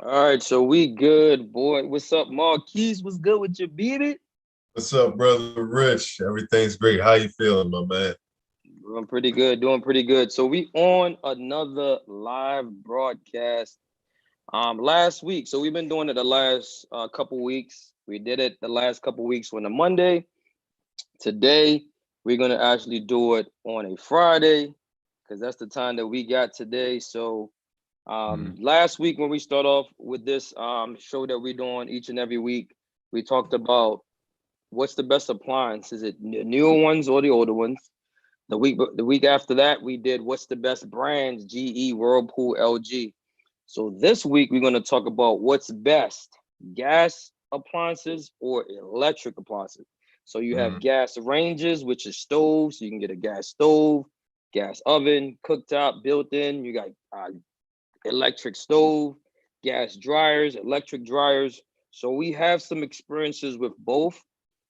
All right, so we good, boy. What's up, Marquise? What's good with your baby? What's up, brother Rich? Everything's great. How you feeling, my man? Doing pretty good, doing pretty good. So we on another live broadcast. Last week. So we've been doing it the last couple weeks. We did it the last couple weeks on a Monday. Today we're gonna actually do it on a Friday because that's the time that we got today. So Mhm. last week when we start off with this show that we're doing each and every week, we talked about what's the best appliance? Is it the newer ones or the older ones? The week after that, we did what's the best brands? GE, Whirlpool, LG. So this week we're going to talk about what's best: gas appliances or electric appliances. So you have Mhm. gas ranges, which is stoves. So you can get a gas stove, gas oven, cooktop built in. You got electric stove, gas dryers, electric dryers. So we have some experiences with both.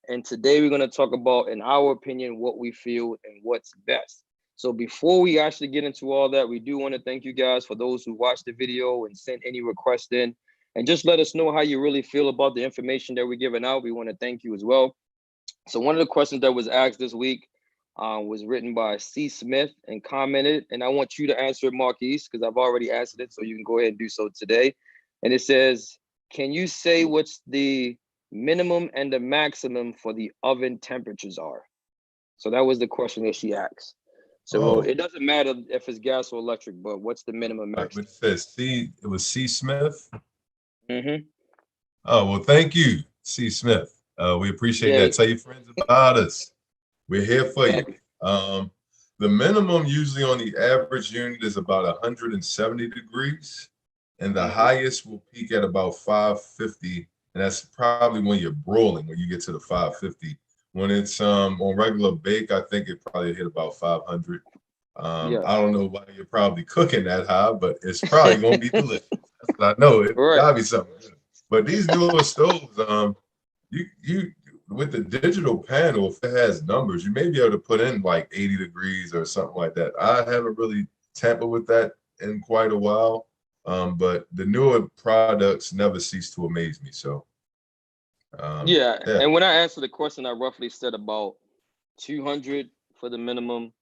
And today we're going to talk about, in our opinion, what we feel and what's best. So before we actually get into all that, we do want to thank you guys for those who watched the video and sent any requests in. And just let us know how you really feel about the information that we're giving out. We want to thank you as well. So one of the questions that was asked this week was written by C. Smith and commented, and I want you to answer it, Marquise, because I've already answered it, so you can go ahead and do so today. And it says, can you say what's the minimum and the maximum for the oven temperatures are? So that was the question that she asked. So Oh, it doesn't matter if it's gas or electric, but what's the minimum but maximum? it says C. It was C. Smith. Mm-hmm. Oh well, thank you, C. Smith. We appreciate Yeah, that. Tell your friends about us. We're here for you. exactly. Um, the minimum usually on the average unit is about 170 degrees, and the Mm-hmm. highest will peak at about 550, and that's probably when you're broiling, when you get to the 550. When it's on regular bake, I think it probably hit about 500. I Yes. don't know why you're probably cooking that high, but it's probably gonna be delicious. That's what I know. It Right. gotta be something good. But these newer stoves, you with the digital panel, if it has numbers, you may be able to put in like 80 degrees or something like that. I haven't really tampered with that in quite a while. But the newer products never cease to amaze me. So Yeah, yeah. and when I answered the question, I roughly said about 200 for the minimum,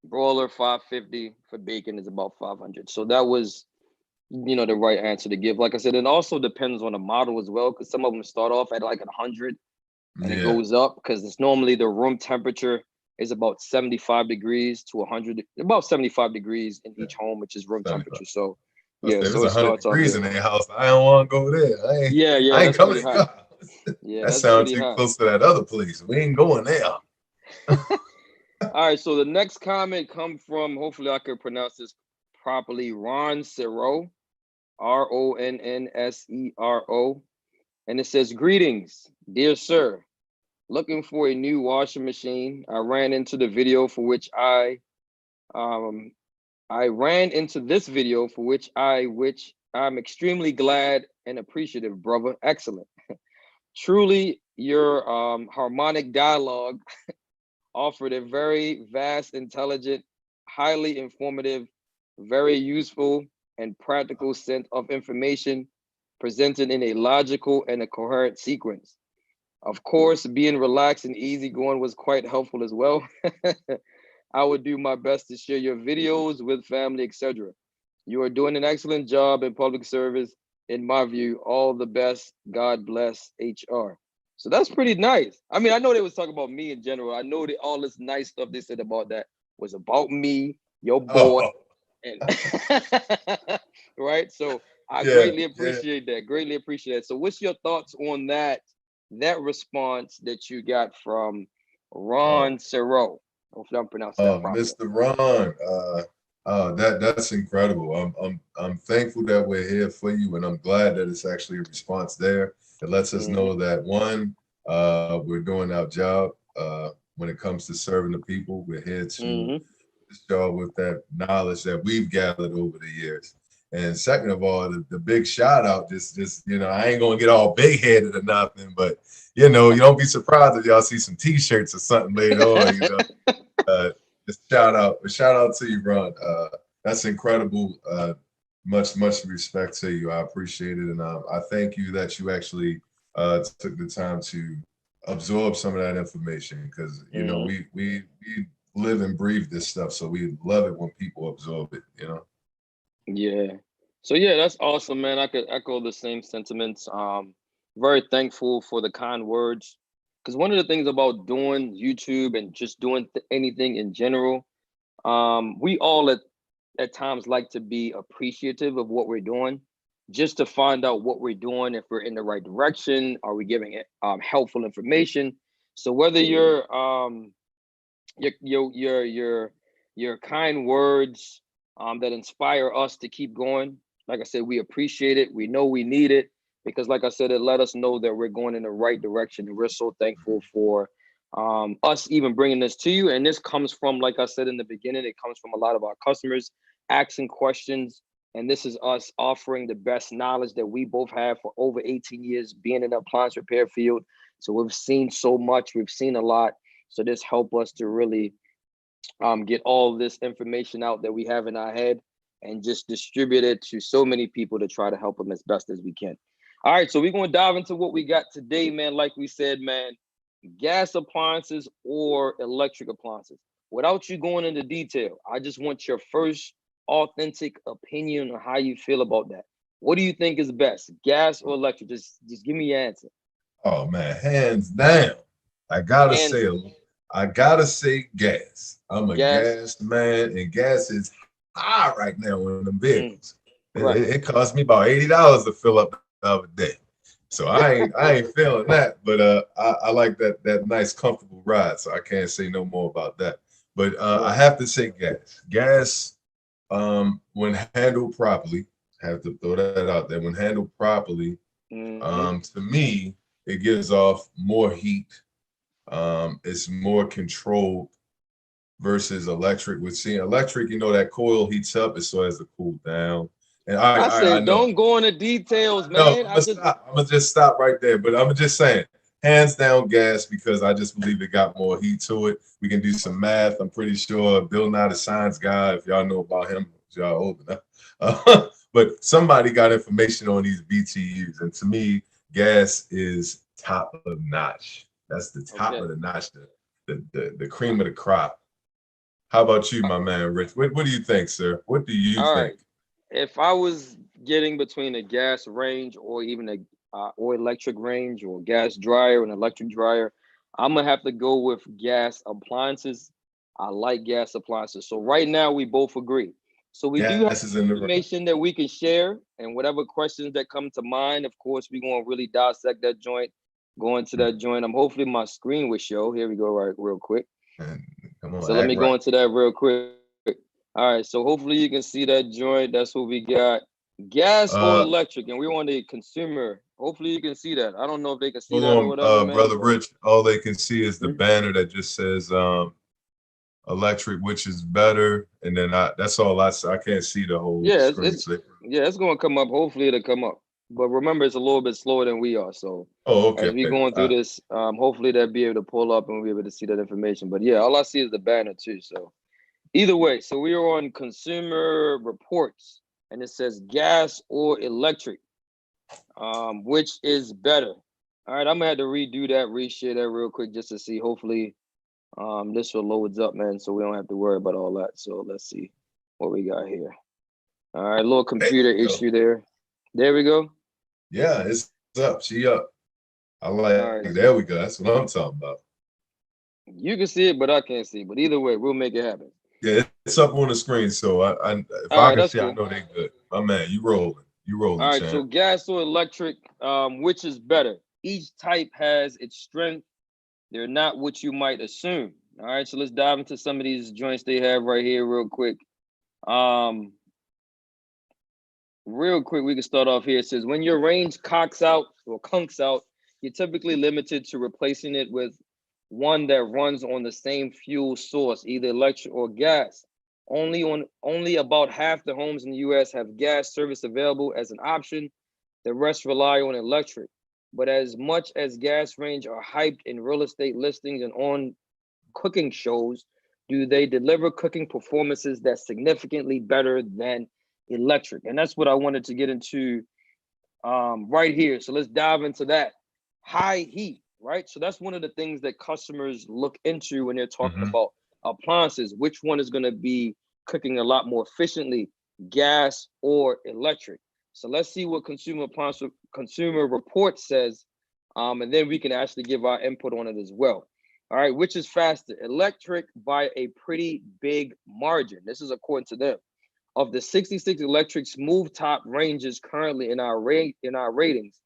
broiler 550 for bacon is about 500. So that was, the right answer to give. Like I said, it also depends on the model as well, because some of them start off at like 100 and it Yeah. goes up because it's normally the room temperature is about 75 degrees to 100, about 75 degrees in Yeah. each home, which is room 75. temperature. So Let's yeah, say if so it's it 100 starts off degrees there. in their house, I don't want to go there. Yeah, yeah, I ain't that's coming pretty to your hot. house. Yeah, That that's sounds pretty too hot. close to that other place. We ain't going there. All right, so the next comment come from, hopefully I could pronounce this properly, Ron Sero, Ronnnsero, and it says, greetings, dear sir. Looking for a new washing machine. Um I ran into this video for which I'm extremely glad and appreciative, brother. Excellent. Truly your harmonic dialogue offered a very vast, intelligent, highly informative, very useful, and practical set of information presented in a logical and a coherent sequence. Of course, being relaxed and easygoing was quite helpful as well. I would do my best to share your videos with family, etc. You are doing an excellent job in public service. In my view, all the best. God bless HR. So that's pretty nice. I mean, I know they was talking about me in general. I know that all this nice stuff they said about that was about me, your boy, Oh, and right. So I yeah, greatly yeah. appreciate that. Greatly appreciate it. So, what's your thoughts on that response that you got from Oh, Ron Sero? Hopefully, I'm pronouncing that properly. Mr. Ron, that's incredible. I'm thankful that we're here for you, and I'm glad that it's actually a response there. It lets us Mm-hmm. know that one, we're doing our job when it comes to serving the people. We're here to Mm-hmm. show with that knowledge that we've gathered over the years. And second of all, the big shout out, just I ain't gonna get all big headed or nothing, but you don't be surprised if y'all see some t-shirts or something later on, uh, just shout out to you, Ron. That's incredible. Much, much respect to you. I appreciate it, and I thank you that you actually took the time to absorb some of that information because you know Mhm. we live and breathe this stuff, so we love it when people absorb it. You know. Yeah. So yeah, that's awesome, man. I could echo the same sentiments. Very thankful for the kind words. Because one of the things about doing YouTube and just doing anything in general, we all at times like to be appreciative of what we're doing, just to find out what we're doing, if we're in the right direction, are we giving it helpful information. So whether your kind words that inspire us to keep going. Like I said, we appreciate it. We know we need it because, like I said, it let us know that we're going in the right direction. And we're so thankful for us even bringing this to you. And this comes from, like I said in the beginning, it comes from a lot of our customers asking questions. And this is us offering the best knowledge that we both have for over 18 years being in the appliance repair field. So we've seen so much, we've seen a lot. So this help us to really get all this information out that we have in our head and just distribute it to so many people to try to help them as best as we can. All right, so we're going to dive into what we got today, man. Like we said, man, gas appliances or electric appliances. Without you going into detail, I just want your first authentic opinion on how you feel about that. What do you think is best, gas or electric? Just give me your answer. Oh man, hands down. I gotta Hands say, I gotta say gas. I'm a gas. gas man, and gas is high right now in the Mm, vehicles. right. It cost me about $80 to fill up the other day. So I ain't feeling that, but I like that nice comfortable ride. So I can't say no more about that. But I Right. have to say gas. Gas, when handled properly, have to throw that out there. When handled properly, Hmm. to me, it gives off more heat. It's more controlled versus electric. With seeing electric, you know that coil heats up, it so has to cool down. And I I said, know. don't go into details, No, man. I'm I gonna just stop. I'm gonna just stop right there. But I'm just saying, hands down, gas because I just believe it got more heat to it. We can do some math. I'm pretty sure Bill Nye the Science Guy. If y'all know about him, if y'all old enough. But somebody got information on these BTUs, and to me, gas is top of notch. That's the top okay. of the notch, the cream of the crop. How about you, my man, Rich? What do you think, sir? What do you All think? right. If I was getting between a gas range or even a or electric range or gas dryer and electric dryer, I'm gonna have to go with gas appliances. I like gas appliances. So right now we both agree. So we do have Gas is in the room. information that we can share, and whatever questions that come to mind, of course, we're gonna really dissect that joint, go into that joint. I'm hopefully my screen will show. Here we go, right, real quick. And come on, So let act me right. go into that real quick. All right, so hopefully you can see that joint. That's what we got. Gas or Uh, electric, and we want a consumer. Hopefully you can see that. I don't know if they can see Hold that or on, whatever, man, brother but Rich. All they can see is the mhm. banner that just says electric, which is better, and then that's all I see. I can't see the whole Yeah, screen. yeah, it's gonna come up. Hopefully it'll come up. But remember, it's a little bit slower than we are. So Oh, okay. as we going through this, hopefully they'll be able to pull up and we'll be able to see that information. But yeah, all I see is the banner too. So either way, so we are on consumer reports, and it says gas or electric. Which is better. All right, I'm gonna have to redo that, reshare that real quick just to see. Hopefully, this will loads up, man, so we don't have to worry about all that. So let's see what we got here. All right, little There computer you go. issue there. There we go. Yeah, it's up. She up. I All like. right, There we go. That's what I'm talking about. you can see it, but I can't see. But either way, we'll make it happen. Yeah, it's up on the screen. So if All I right, can that's see, I cool. know they good. My man, you rolling. You rolling, All right, so champ. gas or electric, which is better? Each type has its strength. They're not what you might assume. All right, so let's dive into some of these joints they have right here real quick. Um, Real quick, we can start off here. It says when your range cocks out or conks out, you're typically limited to replacing it with one that runs on the same fuel source, either electric or gas. Only about half the homes in the US have gas service available as an option. The rest rely on electric. But as much as gas range are hyped in real estate listings and on cooking shows, do they deliver cooking performances that's significantly better than electric. And that's what I wanted to get into right here. So let's dive into that. High heat, right? So that's one of the things that customers look into when they're talking Mm-hmm. about appliances. Which one is going to be cooking a lot more efficiently, gas or electric? So let's see what consumer report says, and then we can actually give our input on it as well. All right, which is faster? Electric by a pretty big margin. This is according to them. Of the 66 electric smooth top ranges currently in our ratings,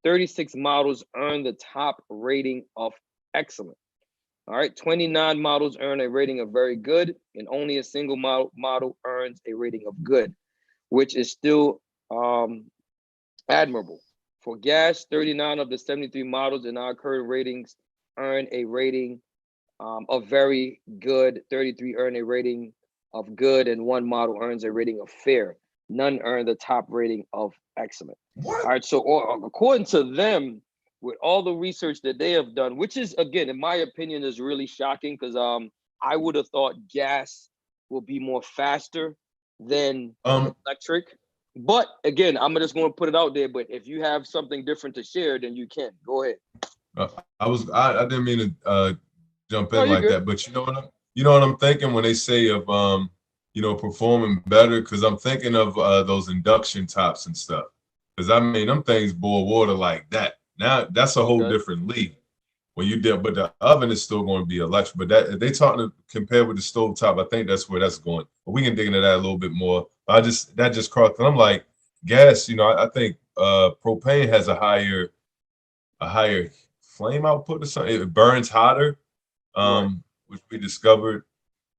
36 models earn the top rating of excellent. All right, 29 models earn a rating of very good, and only a single model earns a rating of good, which is still admirable. For gas, 39 of the 73 models in our current ratings earn a rating of very good, 33 earn a rating of good, and one model earns a rating of fair. None earn the top rating of excellent. What? All right, so according to them, with all the research that they have done, which is, again, in my opinion, is really shocking, because I would have thought gas will be more faster than Um, electric. But again, I'm just going to put it out there. But if you have something different to share, then you can go ahead. I didn't mean to jump No, in you're like good. that, but you know what I'm thinking when they say of performing better, because I'm thinking of those induction tops and stuff. Because I mean, them things boil water like that. Now that's a whole Okay. different league. When you did, but the oven is still going to be electric. But that if they talking to compare with the stove top, I think that's where that's going. But we can dig into that a little bit more. That just crossed. I'm like, gas. I think propane has a higher flame output or something. It burns hotter, Right. which we discovered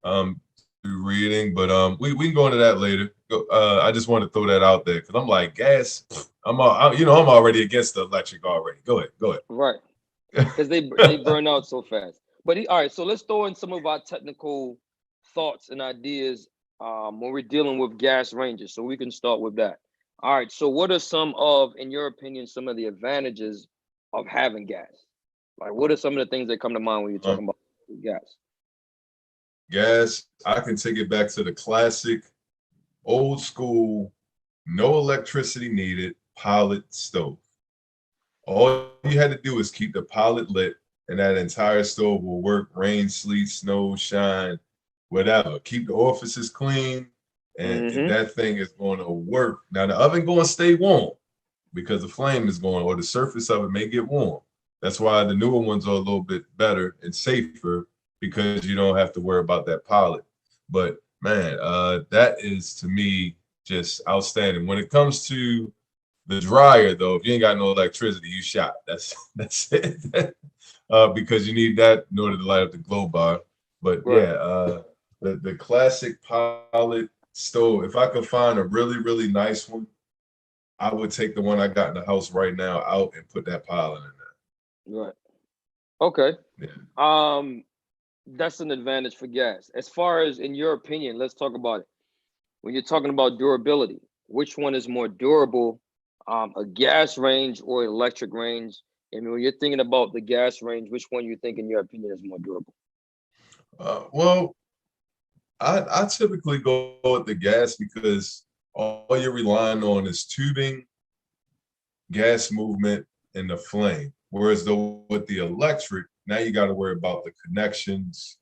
through reading. But we can go into that later. I just want to throw that out there because I'm like gas. I'm already against the electric already. Go ahead. Go Right. Because they ahead. burn out so fast. But all right, so let's throw in some of our technical thoughts and ideas when we're dealing with gas ranges. So we can start with that. All right. So what are in your opinion, some of the advantages of having gas? Like, what are some of the things that come to mind when you're talking about gas? Gas. I can take it back to the classic, old school, no electricity needed pilot stove. All you had to do is keep the pilot lit, and that entire stove will work rain, sleet, snow, shine, whatever. Keep the offices clean, and Mm-hmm. that thing is going to work. Now, the oven going to stay warm because the flame is going, or the surface of it may get warm. That's why the newer ones are a little bit better and safer because you don't have to worry about that pilot. But man, that is to me just outstanding. When it comes to the dryer, though, if you ain't got no electricity, you shot. That's it. Because you need that in order to light up the glow bar. But Right. yeah, the classic pilot stove. If I could find a really really nice one, I would take the one I got in the house right now out and put that pilot in Right. Okay. there. Yeah. That's an advantage for gas. As far as in your opinion, let's talk about it. When you're talking about durability, which one is more durable, a gas range or electric range? And when you're thinking about the gas range, which one you think, in your opinion, is more durable? Well, I typically go with the gas because all you're relying on is tubing, gas movement, and the flame. Whereas though with the electric, now you got to worry about the connections.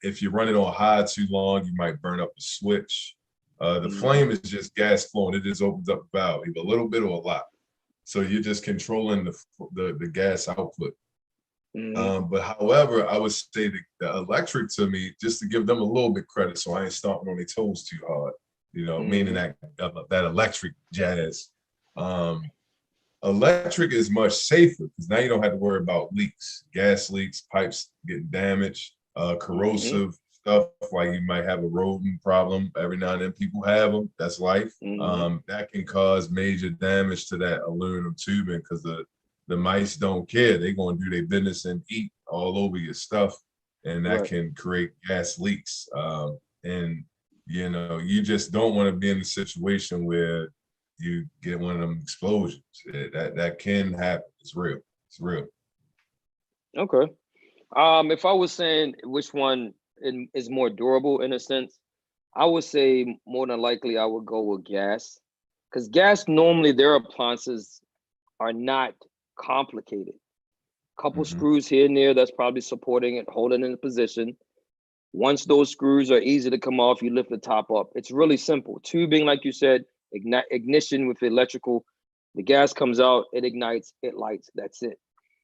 If you run it on high too long, you might burn up the switch. The Mm-hmm. flame is just gas flowing. It just opens up the valve, either a little bit or a lot. So you're just controlling the gas output. Mm-hmm. But however, I would say the electric to me, just to give them a little bit credit, so I ain't stomping on their toes too hard. Meaning Mm-hmm. that electric jazz. Um, Electric is much safer because now you don't have to worry about leaks, gas leaks, pipes getting damaged, Mm-hmm. corrosive stuff like you might have a rodent problem. Every now and then people have them. That's life. Mm-hmm. That can cause major damage to that aluminum tubing because the mice don't care. They're going to do their business and eat all over your stuff, and that Right. can create gas leaks. And you just don't want to be in a situation where you get one of them explosions. That can happen. It's real. It's real. Okay. If I was saying which one is more durable in a sense, I would say more than likely I would go with gas, because gas normally their appliances are not complicated. Couple Hmm. screws here and there that's probably supporting it, holding it in position. Once those screws are easy to come off, you lift the top up. It's really simple. Tubing, like you said, ignition with electrical. The gas comes out, it ignites, it lights. That's it.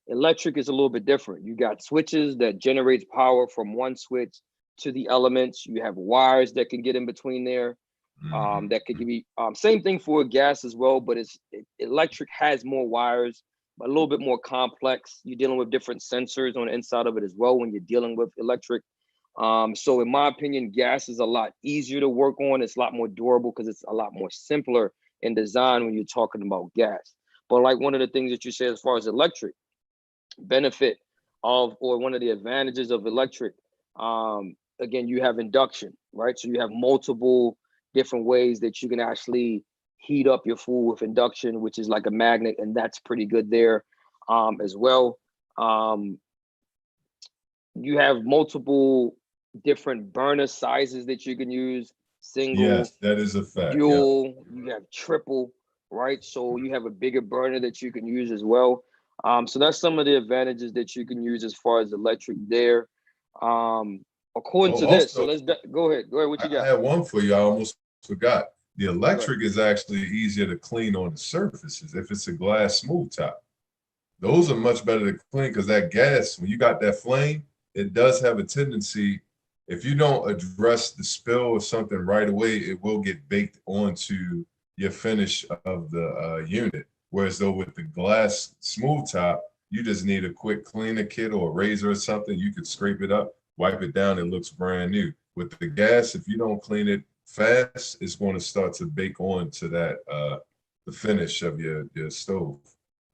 Electric is a little bit different. You got switches that generates power from one switch to the elements. You have wires that can get in between there. Hmm. That could give you same thing for gas as well, but electric has more wires, but a little bit more complex. You're dealing with different sensors on the inside of it as well when you're dealing with electric. So in my opinion, gas is a lot easier to work on. It's a lot more durable because it's a lot more simpler in design when you're talking about gas. But like one of the things that you said as far as electric benefit of, or one of the advantages of electric, again, you have induction, right? So you have multiple different ways that you can actually heat up your food with induction, which is like a magnet, and that's pretty good there as well. Um, you have multiple different burner sizes that you can use, single, Yes, that is a fact. Yep. dual, you have triple, right? So you have a bigger burner that you can use as well. So that's some of the advantages that you can use as far as electric there. According Oh, to this, so also, let's go ahead. Go ahead. What you I got? had one for you. I almost forgot. The Right. electric is actually easier to clean on the surfaces if it's a glass smooth top. Those are much better to clean because that gas, when you got that flame, it does have a tendency, if you don't address the spill or something right away, it will get baked onto your finish of the unit. Whereas though with the glass smooth top, you just need a quick cleaner kit or a razor or something. You could scrape it up, wipe it down, it looks brand new. With the gas, if you don't clean it fast, it's going to start to bake on to that the finish of your stove.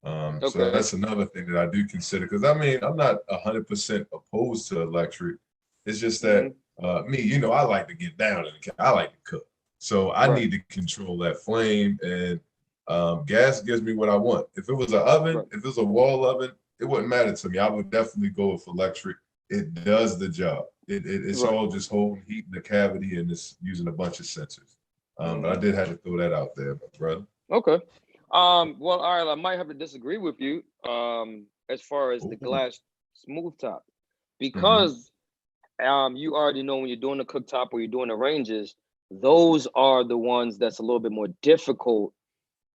So Okay. that's another thing that I do consider because I mean I'm not 100% opposed to electric. It's just that Hmm. me, I like to get down in the I like to cook, so I Right. need to control that flame. And gas gives me what I want. If it was an oven, Right. if it was a wall oven, it wouldn't matter to me. I would definitely go with electric. It does the job. It's Right. all just holding heat in the cavity and it's using a bunch of sensors. But I Hmm. did have to throw that out there, my brother. Okay. Well, all right, I might have to disagree with you as far as the Ooh. glass smooth top, Mhm. because you already know when you're doing the cooktop or you're doing the ranges, those are the ones that's a little bit more difficult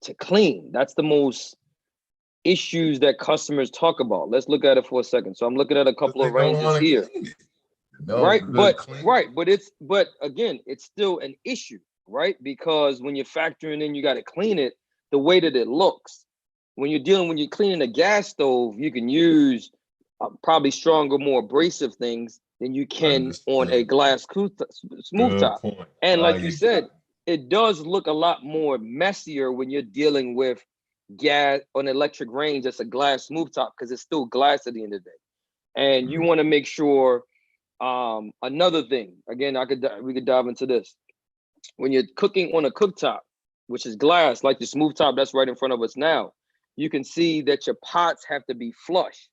to clean. That's the most issues that customers talk about. Let's look at it for a second. So I'm looking at a Because couple they of don't ranges want to here, clean it. No right? good clean. But again, it's still an issue, right? Because when you're factoring in, you got to clean it the way that it looks. When you're cleaning a gas stove, you can use probably stronger, more abrasive things than you can on a Understood. smooth Good top. point. And Ah, like you you said, got me. it does look a lot more messier when you're dealing with gas on electric range. That's a glass smooth top because it's still glass at the end of the day. And you Mm. want to make sure. Another thing, again, we could dive into this. When you're cooking on a cooktop, which is glass, like the smooth top that's right in front of us now, you can see that your pots have to be flush,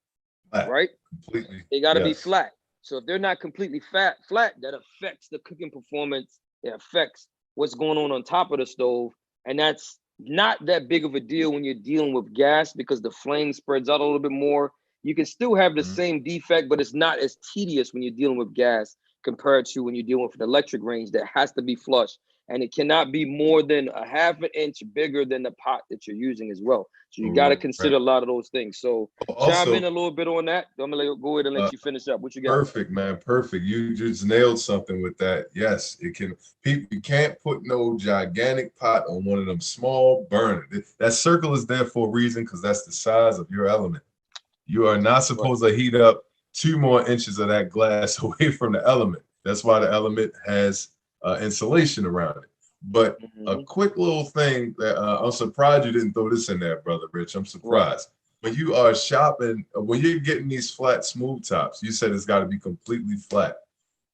Flat. right? Completely. They got to be Yes. flat. So if they're not completely flat, that affects the cooking performance. It affects what's going on top of the stove, and that's not that big of a deal when you're dealing with gas because the flame spreads out a little bit more. You can still have the Mhm. same defect, but it's not as tedious when you're dealing with gas compared to when you're dealing with an electric range that has to be flush, and it cannot be more than a half an inch bigger than the pot that you're using as well. So you got to consider a Correct. lot of those things. So chime in Also, a little bit on that. I'm gonna go ahead and let uh, you finish up. What you got? perfect, man. Perfect. You just nailed something with that. Yes, it can. People, you can't put no gigantic pot on one of them small burners. That circle is there for a reason because that's the size of your element. You are not Right. supposed to heat up 2 more inches of that glass away from the element. That's why the element has insulation around it. But a Hmm. quick little thing that I'm surprised you didn't throw this in there, brother Rich. I'm Right. surprised. When you are shopping, when you're getting these flat smooth tops, you said it's got to be completely flat.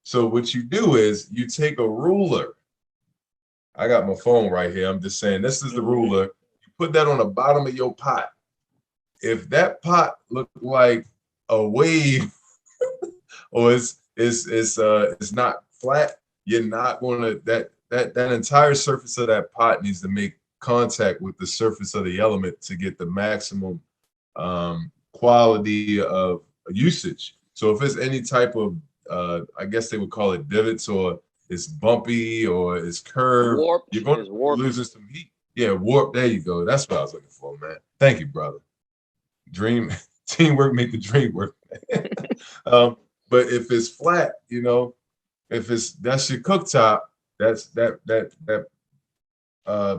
So what you do is you take a ruler. I got my phone right here. I'm just saying this is the Hmm. ruler. You put that on the bottom of your pot. If that pot looked like a wave or it's not flat, you're not going to that entire surface of that pot needs to make contact with the surface of the element to get the maximum quality of usage. So if it's any type of I guess they would call it divots, or it's bumpy or it's curved, Warped. you're going to be losing some heat. Yeah, warp. There you go. That's what I was looking for, man. Thank you, brother. Dream teamwork make the dream work. But if it's flat, you know, if that's your cooktop, that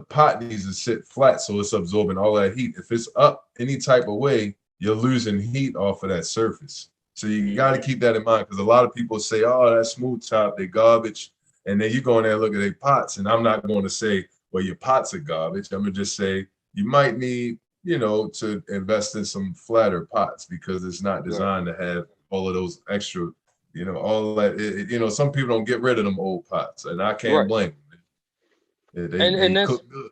pot needs to sit flat so it's absorbing all that heat. If it's up any type of way, you're losing heat off of that surface. So you got to keep that in mind, because a lot of people say, "Oh, that smooth top, they garbage," and then you go in there and look at their pots. And I'm not going to say, "Well, your pots are garbage." I'm gonna just say you might need, you know, to invest in some flatter pots, because it's not designed to have all of those extra, you know, all that. You know, some people don't get rid of them old pots, and I can't blame them. They And that's cook good.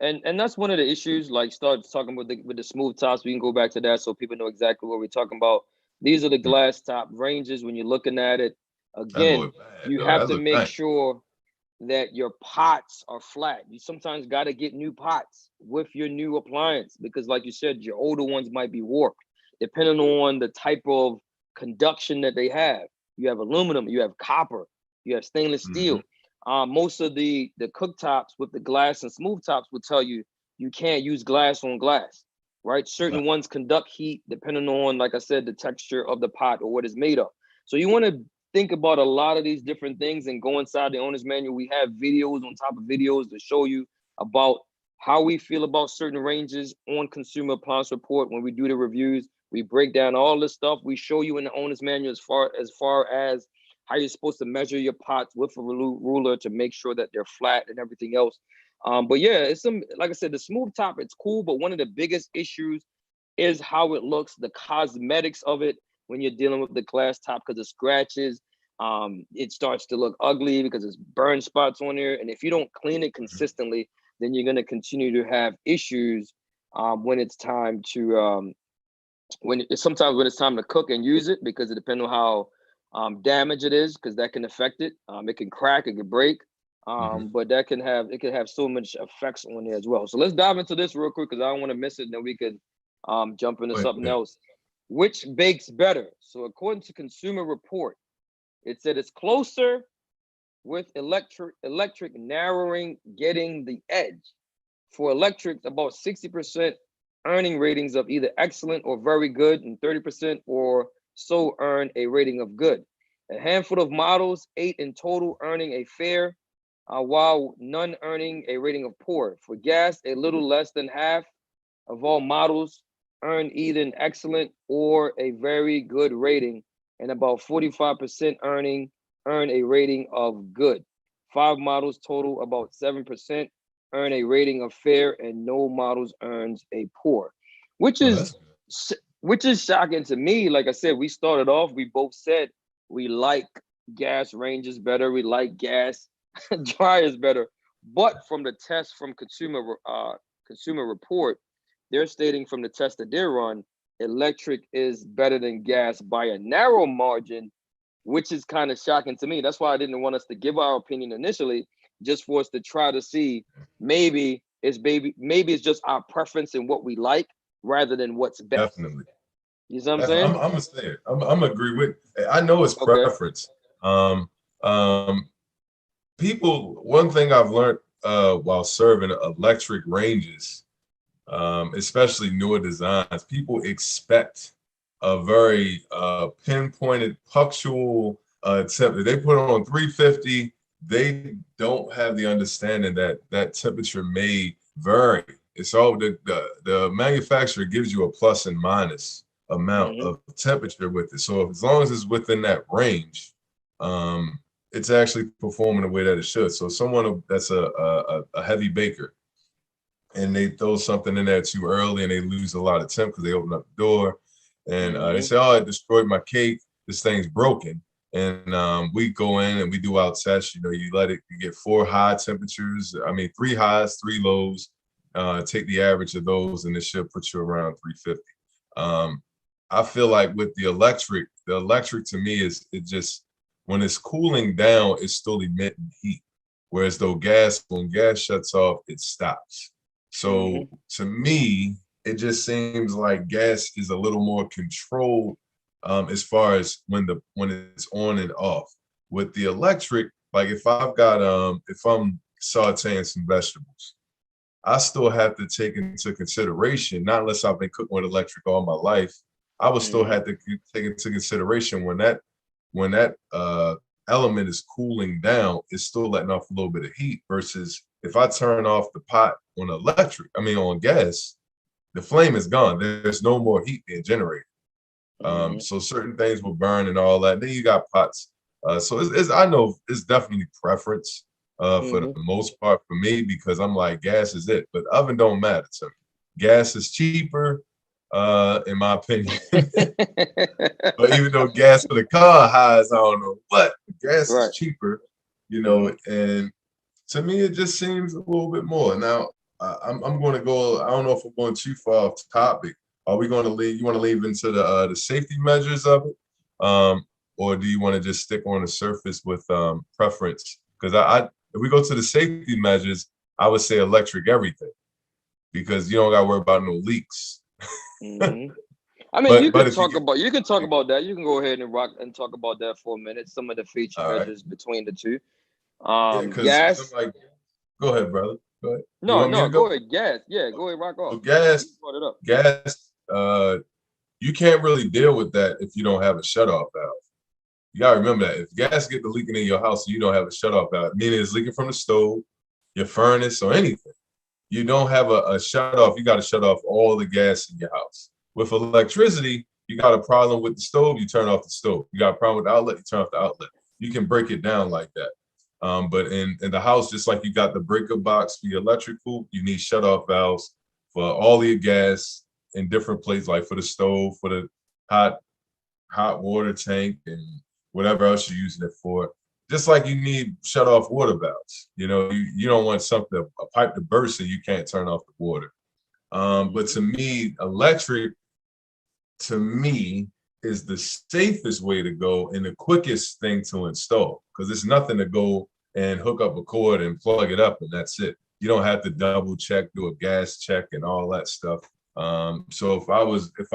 and that's one of the issues. Like, start talking with the smooth tops. We can go back to that so people know exactly what we're talking about. These are the glass top ranges. When you're looking at it, That again, look bad, you though. have That to look make nice. sure that your pots are flat. You sometimes got to get new pots with your new appliance, because, like you said, your older ones might be warped, depending on the type of conduction that they have. You have aluminum, you have copper, you have stainless steel. Most of the cooktops with the glass and smooth tops will tell you you can't use glass on glass, right? Certain ones conduct heat depending on, like I said, the texture of the pot or what it's made of. So you want to think about a lot of these different things and go inside the owner's manual. We have videos on top of videos to show you about how we feel about certain ranges on Consumer Appliance Report. When we do the reviews, we break down all this stuff. We show you in the owner's manual as far as how you're supposed to measure your pots with a ruler to make sure that they're flat and everything else. But yeah, it's some, like I said, the smooth top, it's cool, but one of the biggest issues is how it looks, the cosmetics of it when you're dealing with the glass top, because it scratches. It starts to look ugly because there's burn spots on there. And if you don't clean it consistently, then you're going to continue to have issues when it's time to sometimes when it's time to cook and use it, because it depends on how damaged it is, because that can affect it. It can crack, it can break, but it can have so much effects on there as well. So let's dive into this real quick, because I don't want to miss it, and then we could jump into something else. Which bakes better? So according to Consumer Report, it said it's closer with electric narrowing, getting the edge. For electric, about 60% earning ratings of either excellent or very good, and 30% or so earn a rating of good. A handful of models, 8 in total, earning a fair, while none earning a rating of poor. For gas, a little less than half of all models earn either an excellent or a very good rating, and about 45% earn a rating of good. 5 models total, about 7% earn a rating of fair, and no models earns a poor, which is shocking to me. Like I said, we started off, we both said we like gas ranges better, we like gas dryers better, but from the test from Consumer Report, they're stating from the test that they're on, electric is better than gas by a narrow margin, which is kind of shocking to me. That's why I didn't want us to give our opinion initially, just for us to try to see maybe it's just our preference and what we like rather than what's best. Definitely. You know what I'm saying? I'm gonna say it. I'm gonna agree with. I know it's preference. People. One thing I've learned while serving electric ranges, especially newer designs, people expect a very pinpointed, punctual temperature. They put on 350. They don't have the understanding that that temperature may vary. It's all the manufacturer gives you a plus and minus amount of temperature with it. So as long as it's within that range, it's actually performing the way that it should. So someone that's a heavy baker, and they throw something in there too early and they lose a lot of temp because they open up the door, and they say, "Oh, it destroyed my cake. This thing's broken." And we go in and we do our test. You know, you get 4 high temperatures. I mean, 3 highs, 3 lows. Take the average of those, and it should put you around 350. I feel like with the electric to me is it just when it's cooling down, it's still emitting heat. Whereas though when gas shuts off, it stops. So to me, it just seems like gas is a little more controlled as far as when it's on and off. With the electric, like if I'm sauteing some vegetables, I still have to take into consideration, not unless I've been cooking with electric all my life, I would still have to take into consideration when that element is cooling down, it's still letting off a little bit of heat versus if I turn off the pot on gas, the flame is gone. There's no more heat being generated. So certain things will burn and all that. Then you got pots. So I know it's definitely preference for the most part for me because I'm like gas is it, but oven don't matter to me. Gas is cheaper, in my opinion. But even though gas for the car highs, I don't know what gas is cheaper, and to me it just seems a little bit more. Now I'm going to go. I don't know if I'm going too far off topic. Are we going to leave? You want to leave into the safety measures of it, or do you want to just stick on the surface with preference? Because if we go to the safety measures, I would say electric everything because you don't got to worry about no leaks. I mean, you can talk about that. You can go ahead and talk about that for a minute. Some of the feature measures between the two. Gas. Go ahead, brother. Go ahead. No, go ahead. Gas. Yeah, go ahead. Rock off. So gas. You can't really deal with that if you don't have a shutoff valve. You gotta remember that if gas get to leaking in your house, and you don't have a shutoff valve, meaning it's leaking from the stove, your furnace, or anything. You don't have a shutoff. You got to shut off all the gas in your house. With electricity, you got a problem with the stove, you turn off the stove. You got a problem with the outlet, you turn off the outlet. You can break it down like that. But in the house, just like you got the breaker box for your electrical, you need shutoff valves for all your gas in different places, like for the stove, for the hot water tank, and whatever else you're using it for. Just like you need shut off water valves. You don't want a pipe to burst and you can't turn off the water. But to me, electric, is the safest way to go and the quickest thing to install because it's nothing to go and hook up a cord and plug it up and that's it. You don't have to double check, do a gas check and all that stuff. So if I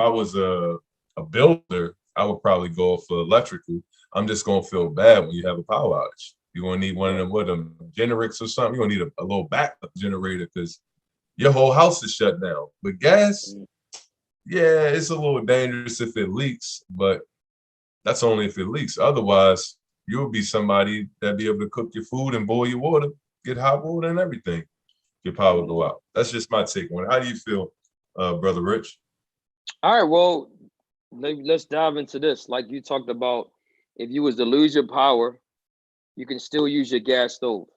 was a builder, I would probably go for electrical. I'm just gonna feel bad when you have a power outage. You're gonna need one of them Generic's or something. You're gonna need a little backup generator because your whole house is shut down. But gas, yeah, it's a little dangerous if it leaks, but that's only if it leaks. Otherwise, you'll be somebody that be able to cook your food and boil your water, get hot water and everything. Your power go out. That's just my take on it. How do you feel, Brother Rich? All right, well, let's dive into this. Like you talked about, if you was to lose your power, you can still use your gas stove.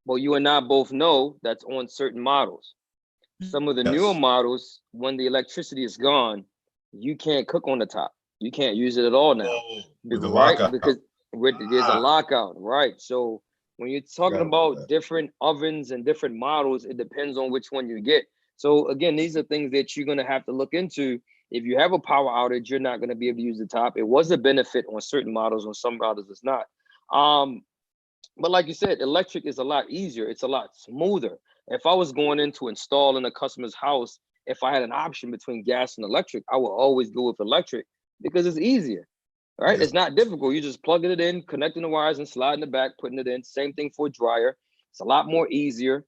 But you and I both know that's on certain models. Some of the newer models, when the electricity is gone, you can't cook on the top. You can't use it at all now. With the lockout. Because there's a lockout, right? So when you're talking about different ovens and different models, it depends on which one you get. So again, these are things that you're going to have to look into. If you have a power outage, you're not going to be able to use the top. It was a benefit on certain models, on some models it's not. But like you said, electric is a lot easier. It's a lot smoother. If I was going in to install in a customer's house, if I had an option between gas and electric, I would always go with electric because it's easier, right? It's not difficult. You just plugging it in, connecting the wires and sliding it back, putting it in. Same thing for a dryer. It's a lot more easier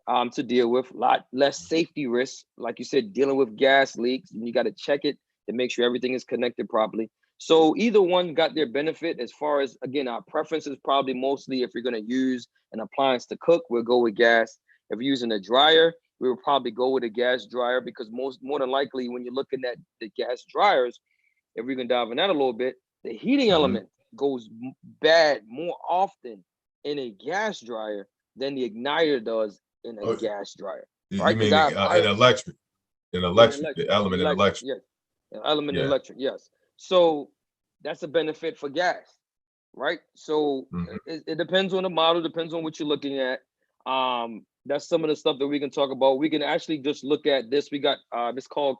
to deal with, a lot less safety risks. Like you said, dealing with gas leaks, and you got to check it to make sure everything is connected properly. So either one got their benefit. As far as, again, our preference is probably mostly if you're going to use an appliance to cook, we'll go with gas. If you're using a dryer, we will probably go with a gas dryer because more than likely when you're looking at the gas dryers, if we can dive in that a little bit, the heating element goes bad more often in a gas dryer than the igniter does in a gas dryer. Right? You mean in electric? The element in electric. Yes. An element in electric, yes. So that's a benefit for gas, right? So it depends on the model, depends on what you're looking at. That's some of the stuff that we can talk about. We can actually just look at this. We got it's called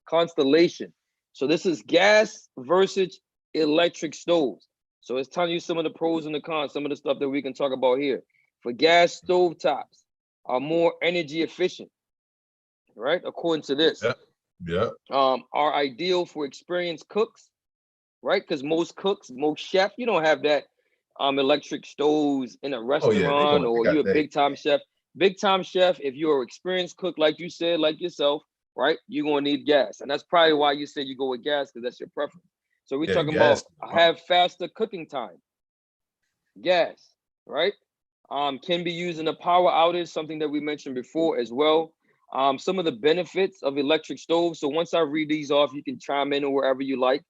Constellation. So this is gas versus electric stoves. So it's telling you some of the pros and the cons, some of the stuff that we can talk about here. For gas stove tops are more energy efficient, right? According to this, Yeah. Yeah. are ideal for experienced cooks, right? Because most cooks, most chefs, you don't have that electric stoves in a Oh yeah, restaurant, they or got you're a that. big time chef. Big time chef, if you're an experienced cook, like you said, like yourself, right? You're gonna need gas. And that's probably why you said you go with gas, because that's your preference. So we're Yeah, talking about gas. have faster cooking time. Gas, right? Can be used in a power outage, something that we mentioned before as well. Some of the benefits of electric stoves. So once I read these off, you can chime in or wherever you like.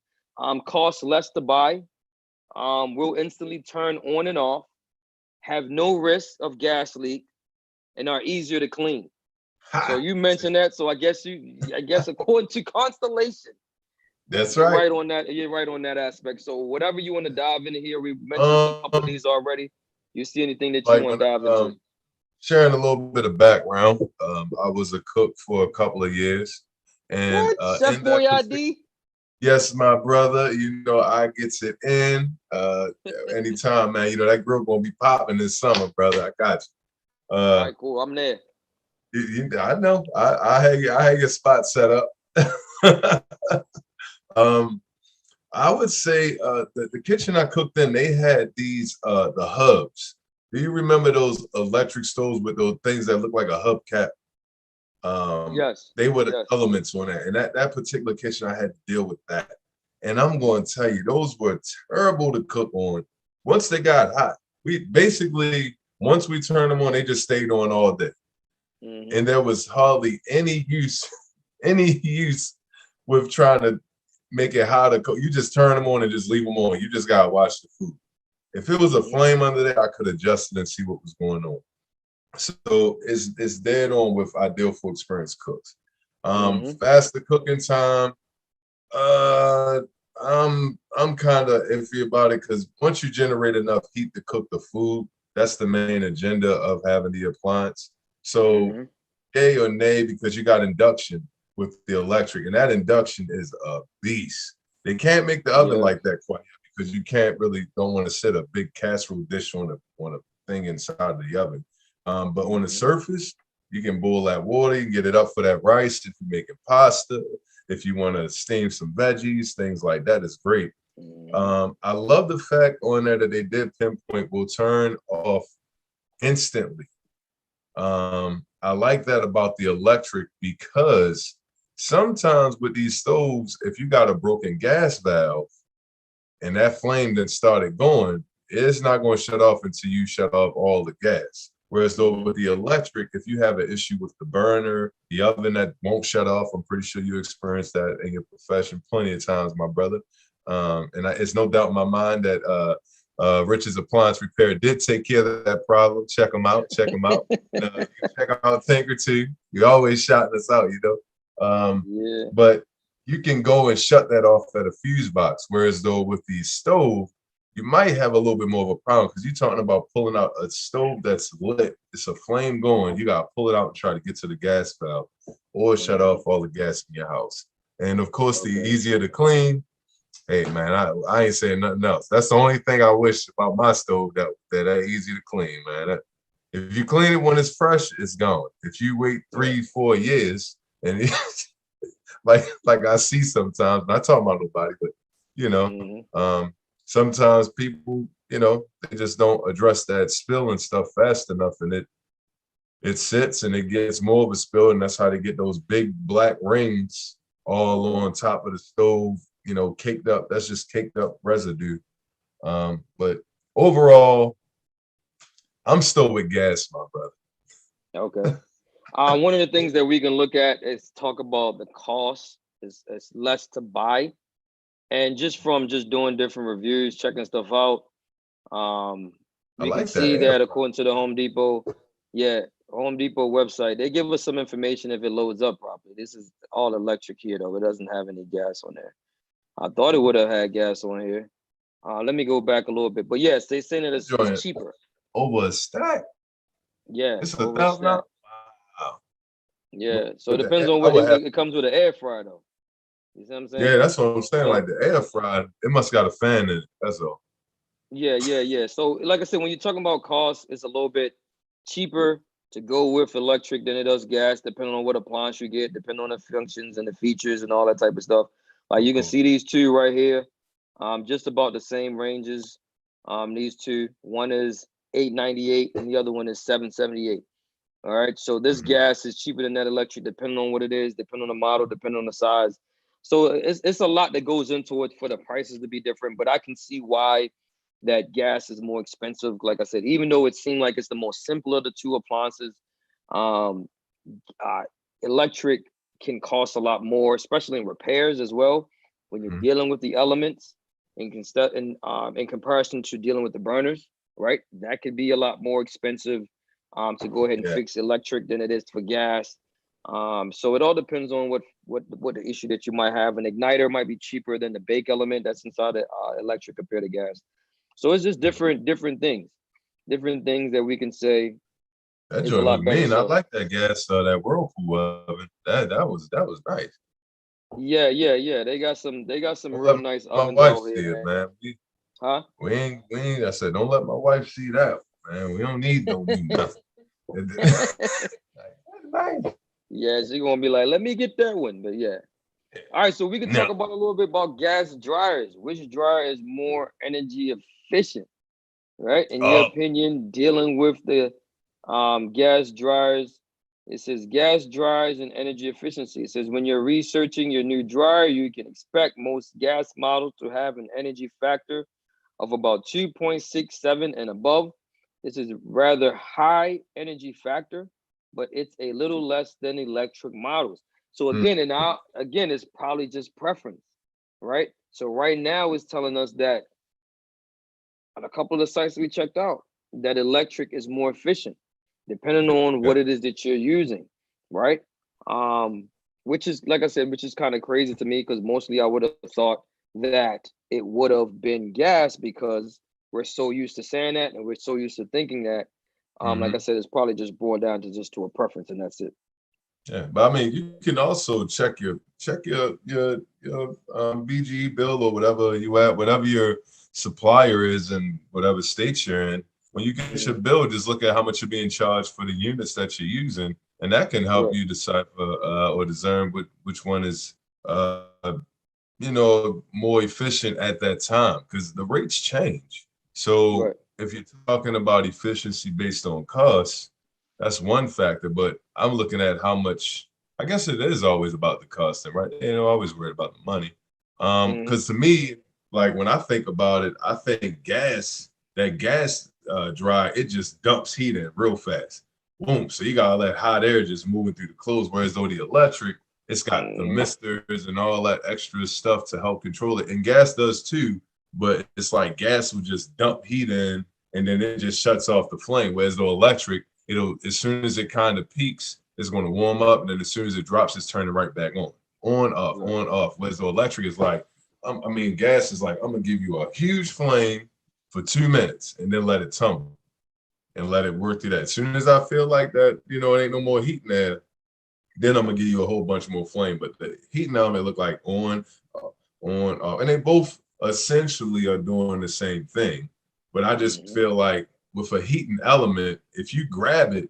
Cost less to buy. Will instantly turn on and off. Have no risk of gas leak, and are easier to clean. So Ha. you mentioned that. So I guess according to Constellation, That's you're right. right on that. You're right on that aspect. So whatever you want to dive into here, we mentioned a couple of Um, these already. You see anything that you like want when to dive into? sharing a little bit of background. I was a cook for a couple of years, and What? Chef in that particular, Boyardee? yes, my brother, I gets it in anytime, man. That grill gonna be popping this summer, brother. I got you. All right, cool. I'm there. I know. I had your spot set up. um, I would say the kitchen I cooked in, they had these the hubs. Do you remember those electric stoves with those things that look like a hubcap? Yes. They were the Yes. elements on that. And that particular kitchen, I had to deal with that. And I'm going to tell you, those were terrible to cook on. Once they got hot, we basically, once we turned them on, they just stayed on all day. Mm-hmm. And there was hardly any use, any use with trying to make it hot to cook. You just turn them on and just leave them on. You just got to watch the food. If it was a Mm-hmm. flame under there, I could adjust it and see what was going on. So it's dead on with ideal for experienced cooks. Mm-hmm. Faster cooking time. Uh, I'm kind of iffy about it because once you generate enough heat to cook the food, that's the main agenda of having the appliance. So Mm-hmm. yay or nay, because you got induction with the electric, and that induction is a beast. They can't make the oven Yes. like that quite yet because you can't really don't want to sit a big casserole dish on a thing inside of the oven. But on the Mm-hmm. surface, you can boil that water, you can get it up for that rice if you're making pasta, if you want to steam some veggies, things like that is great. Mm-hmm. I love the fact on there that they did pinpoint will turn off instantly. I like that about the electric because sometimes with these stoves, if you got a broken gas valve and that flame then started going, it's not going to shut off until you shut off all the gas. Whereas though Mm-hmm. with the electric, if you have an issue with the burner, the oven that won't shut off, I'm pretty sure you experienced that in your profession plenty of times, my brother. It's no doubt in my mind that Rich's Appliance Repair did take care of that problem. Check them out. Check them out. You can check out a thing or two. You always shouting us out, Yeah. But you can go and shut that off at a fuse box. Whereas though with the stove, you might have a little bit more of a problem because you're talking about pulling out a stove that's lit. It's a flame going. You got to pull it out and try to get to the gas valve or shut Mm-hmm. off all the gas in your house. And of course, the Okay. easier to clean. Hey man, I ain't saying nothing else. That's the only thing I wish about my stove that easy to clean, man. If you clean it when it's fresh, it's gone. If you wait Yeah. 3-4 years and like I see sometimes, not talking about nobody, but you know, Mm-hmm. sometimes people, they just don't address that spill and stuff fast enough, and it sits and it gets more of a spill, and that's how they get those big black rings all on top of the stove, caked up. That's just caked up residue. But overall, I'm still with gas, my brother. Okay. One of the things that we can look at is talk about the cost. It's less to buy, and just from just doing different reviews, checking stuff out, I we can like that see air that fryer. according to the Home Depot, yeah, Home Depot website, they give us some information if it loads up properly. This is all electric here, though. It doesn't have any gas on there. I thought it would have had gas on here. Let me go back a little bit, but yes, they saying that it's Joint cheaper. over a stack. Yeah, It's over a stack. $1,000. Wow. Yeah, so it With depends on I what would have. it comes with an air fryer though. You see what I'm saying? Yeah, that's what I'm saying. So Like the air fryer, it must got a fan in it. That's all. Yeah. So, like I said, when you're talking about cost, it's a little bit cheaper to go with electric than it does gas, depending on what appliance you get, depending on the functions and the features and all that type of stuff. Like Of you can course. see these two right here, just about the same ranges. These two, one is 898 and the other one is 778. All right. So this Mhm. gas is cheaper than that electric, depending on what it is, depending on the model, depending on the size. So it's a lot that goes into it for the prices to be different. But I can see why that gas is more expensive. Like I said, even though it seemed like it's the most simple of the two appliances, um, uh, electric can cost a lot more, especially in repairs as well. When you're Mhm. dealing with the elements in comparison to dealing with the burners, right? That could be a lot more expensive to go ahead and Yeah. fix electric than it is for gas. So it all depends on what the issue that you might have. An igniter might be cheaper than the bake element that's inside the electric compared to gas. So it's just different things that we can say That is a joint lot looked better. mean. I So like that gas, that Whirlpool oven. That was nice. yeah. They got some Don't real let nice my ovens wife out here, see it, man. man. Huh? We ain't. I said, don't let my wife see that, man. We don't need no new nothing. Like, nice. Yeah, she gonna be like, let me get that one. But yeah. All right, so we can No. talk about a little bit about gas dryers. Which dryer is more energy efficient, right? In your Oh, opinion, dealing with the gas dryers, it says gas dryers and energy efficiency. It says when you're researching your new dryer, you can expect most gas models to have an energy factor of about 2.67 and above. This is rather high energy factor, but it's a little less than electric models. So mm, again, it's probably just preference, right? So right now it's telling us that on a couple of the sites we checked out, that electric is more efficient, depending on yeah. what it is that you're using, right? Um, which is like I said, which is kind of crazy to me because mostly I would have thought that it would have been gas because we're so used to saying that and we're so used to thinking that. Like I Hmm. said, it's probably just boiled down to just to a preference, and that's it. Yeah, but I mean, you can also check your BGE bill or whatever you at, whatever your supplier is in whatever state you're in. When you get your Mhm. bill, just look at how much you're being charged for the units that you're using, and that can help Right, you decipher or discern which one is more efficient at that time because the rates change. So right. if you're talking about efficiency based on cost, that's one factor. But I'm looking at how much. I guess it is always about the cost, right? Always worried about the money. Hmm. Because to me, like when I think about it, I think that gas dry, it just dumps heat in real fast. Boom. So you got all that hot air just moving through the clothes. Whereas though the electric, it's got the Hmm. misters and all that extra stuff to help control it. And gas does too, but it's like gas will just dump heat in and then it just shuts off the flame. Whereas the electric, it'll as soon as it kind of peaks, it's going to warm up, and then as soon as it drops, it's turning right back on off, Right. on off. Whereas the electric is like, gas is like, I'm gonna give you a huge flame for 2 minutes and then let it tumble and let it work through that. As soon as I feel like that, it ain't no more heat in there, then I'm gonna give you a whole bunch more flame. But the heating element look like on, off, and they both essentially are doing the same thing. But I just Hmm. feel like with a heating element, if you grab it,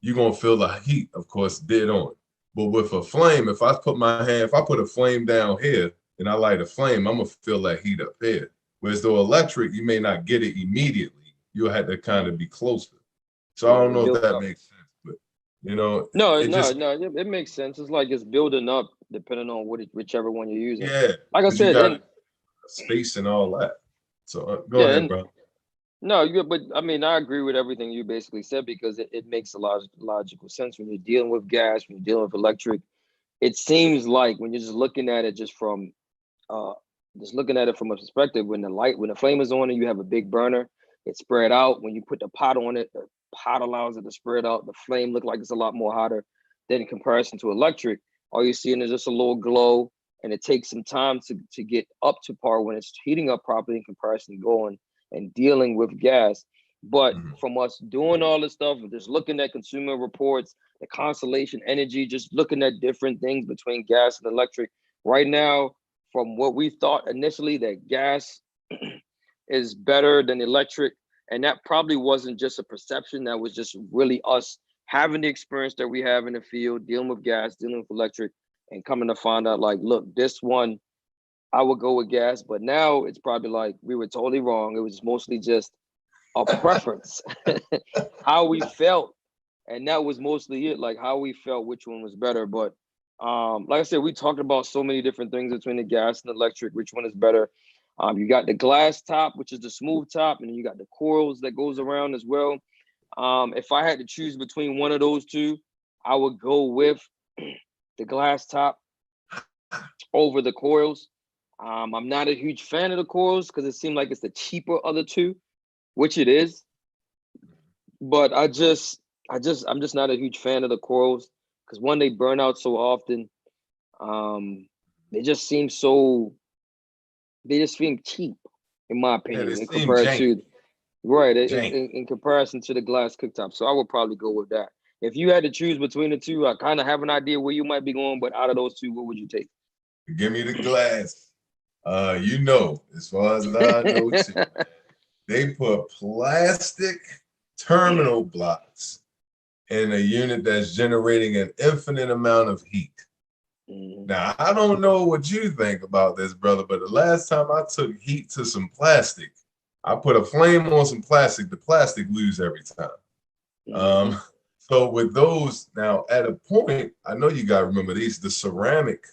you're gonna feel the heat, of course, dead on. But with a flame, if I put a flame down here and I light a flame, I'm gonna feel that heat up here. Whereas though electric, you may not get it immediately. You'll have to kind of Hmm. be closer. So I Yeah, don't it know if builds that up. makes sense, but you know, No, it no, just no. It makes sense. It's like it's building up depending on whichever one you're using. yeah, Like I because you said, got and space and all that. So go yeah, ahead, and bro. no, but I mean, I agree with everything you basically said because it makes a lot logical sense when you're dealing with gas, when you're dealing with electric. It seems like when you're uh just looking at it from a perspective, when the flame is on and you have a big burner, it's spread out. When you put the pot on it, the pot allows it to spread out. The flame look like it's a lot more hotter than in comparison to electric. All you're seeing is just a little glow, and it takes some time to get up to par when it's heating up properly in comparison to going and dealing with gas. But Mhm. from us doing all this stuff and just looking at consumer reports, the Constellation Energy, just looking at different things between gas and electric, right now, from what we thought initially that gas is better than electric. And that probably wasn't just a perception. That was just really us having the experience that we have in the field, dealing with gas, dealing with electric, and coming to find out like, look, this one, I would go with gas. But now it's probably like we were totally wrong. It was mostly just a preference, how we felt. And that was mostly it, like how we felt, which one was better. But like I said, we talked about so many different things between the gas and electric, which one is better. You got the glass top, which is the smooth top, and then you got the coils that goes around as well. If I had to choose between one of those two, I would go with the glass top over the coils. I'm not a huge fan of the coils because it seemed like it's the cheaper of the two, which it is. But I'm just not a huge fan of the coils because one, they burn out so often. They just seem so, they just seem cheap, in my Yeah, they opinion, in seem comparison to right jank. in comparison to the glass cooktop. So I would probably go with that. If you had to choose between the two, I kind of have an idea where you might be going, but out of those two, what would you take? Give me the glass. You know, as far as I know too, they put plastic terminal blocks in a unit that's generating an infinite amount of heat. Now, I don't know what you think about this, brother, but the last time I took heat to some plastic, I put a flame on some plastic, the plastic lose every time. So with those, now at a point, I know you got to remember these, the ceramic